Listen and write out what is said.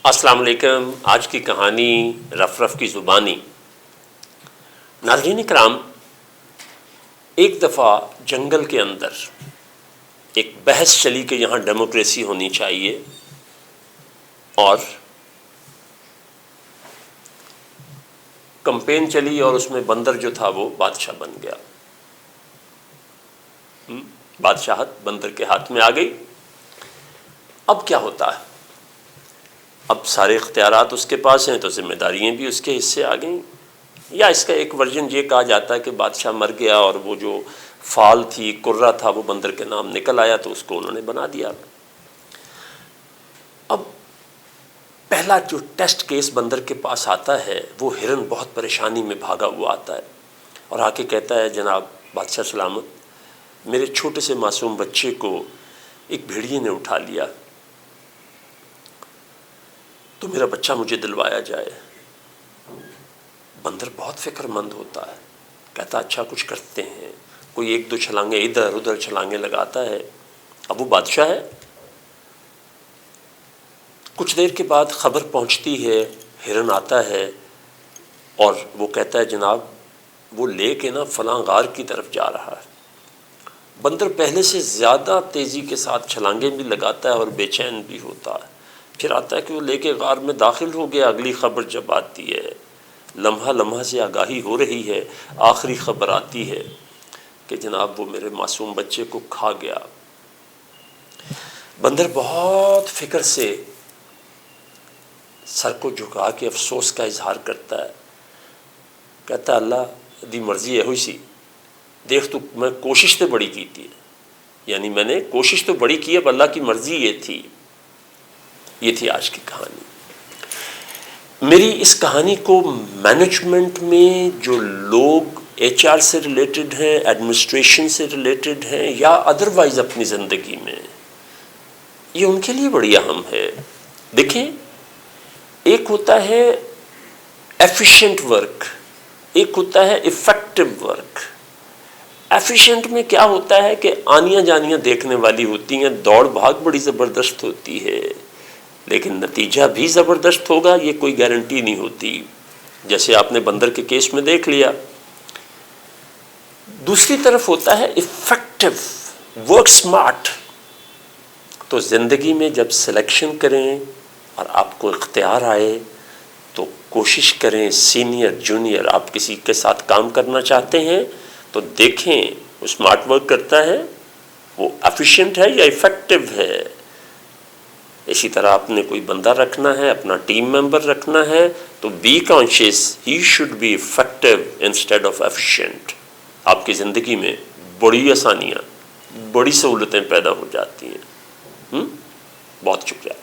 السلام علیکم. آج کی کہانی رف رف کی زبانی. ناظرین کرام، ایک دفعہ جنگل کے اندر ایک بحث چلی کہ یہاں ڈیموکریسی ہونی چاہیے، اور کمپین چلی اور اس میں بندر جو تھا وہ بادشاہ بن گیا. بادشاہت بندر کے ہاتھ میں آ گئی. اب کیا ہوتا ہے؟ اب سارے اختیارات اس کے پاس ہیں تو ذمہ داریاں بھی اس کے حصے آ گئیں. یا اس کا ایک ورژن یہ کہا جاتا ہے کہ بادشاہ مر گیا اور وہ جو فال تھی، کرہ تھا، وہ بندر کے نام نکل آیا تو اس کو انہوں نے بنا دیا. اب پہلا جو ٹیسٹ کیس بندر کے پاس آتا ہے، وہ ہرن بہت پریشانی میں بھاگا ہوا آتا ہے اور آ کے کہتا ہے، جناب بادشاہ سلامت، میرے چھوٹے سے معصوم بچے کو ایک بھیڑیے نے اٹھا لیا، تو میرا بچہ مجھے دلوایا جائے. بندر بہت فکر مند ہوتا ہے، کہتا اچھا کچھ کرتے ہیں. کوئی ایک دو چھلانگیں ادھر ادھر چھلانگیں لگاتا ہے. اب وہ بادشاہ ہے. کچھ دیر کے بعد خبر پہنچتی ہے، ہرن آتا ہے اور وہ کہتا ہے، جناب وہ لے کے نا فلاں غار کی طرف جا رہا ہے. بندر پہلے سے زیادہ تیزی کے ساتھ چھلانگیں بھی لگاتا ہے اور بے چین بھی ہوتا ہے. پھر آتا ہے کہ وہ لے کے غار میں داخل ہو گیا. اگلی خبر جب آتی ہے، لمحہ لمحہ سے آگاہی ہو رہی ہے، آخری خبر آتی ہے کہ جناب وہ میرے معصوم بچے کو کھا گیا. بندر بہت فکر سے سر کو جھکا کے افسوس کا اظہار کرتا ہے. کہتا اللہ دی مرضی ہے ہوئی سی، دیکھ تو میں کوشش تو بڑی کی تھی، یعنی میں نے کوشش تو بڑی کی، اب اللہ کی مرضی یہ تھی. یہ تھی آج کی کہانی. میری اس کہانی کو مینجمنٹ میں جو لوگ ایچ آر سے ریلیٹڈ ہیں، ایڈمنسٹریشن سے ریلیٹڈ ہیں، یا ادروائز اپنی زندگی میں، یہ ان کے لیے بڑی اہم ہے. دیکھیں، ایک ہوتا ہے ایفیشینٹ ورک، ایک ہوتا ہے افیکٹو ورک. ایفیشینٹ میں کیا ہوتا ہے کہ آنیاں جانیاں دیکھنے والی ہوتی ہیں، دوڑ بھاگ بڑی زبردست ہوتی ہے، لیکن نتیجہ بھی زبردست ہوگا یہ کوئی گارنٹی نہیں ہوتی، جیسے آپ نے بندر کے کیس میں دیکھ لیا. دوسری طرف ہوتا ہے افیکٹو ورک سمارٹ. تو زندگی میں جب سلیکشن کریں اور آپ کو اختیار آئے تو کوشش کریں، سینئر جونیئر آپ کسی کے ساتھ کام کرنا چاہتے ہیں تو دیکھیں وہ سمارٹ ورک کرتا ہے، وہ ایفیشینٹ ہے یا افیکٹو ہے. اسی طرح آپ نے کوئی بندہ رکھنا ہے، اپنا ٹیم ممبر رکھنا ہے، تو be conscious he should be effective instead of efficient. آپ کی زندگی میں بڑی آسانیاں، بڑی سہولتیں پیدا ہو جاتی ہیں. بہت شکریہ.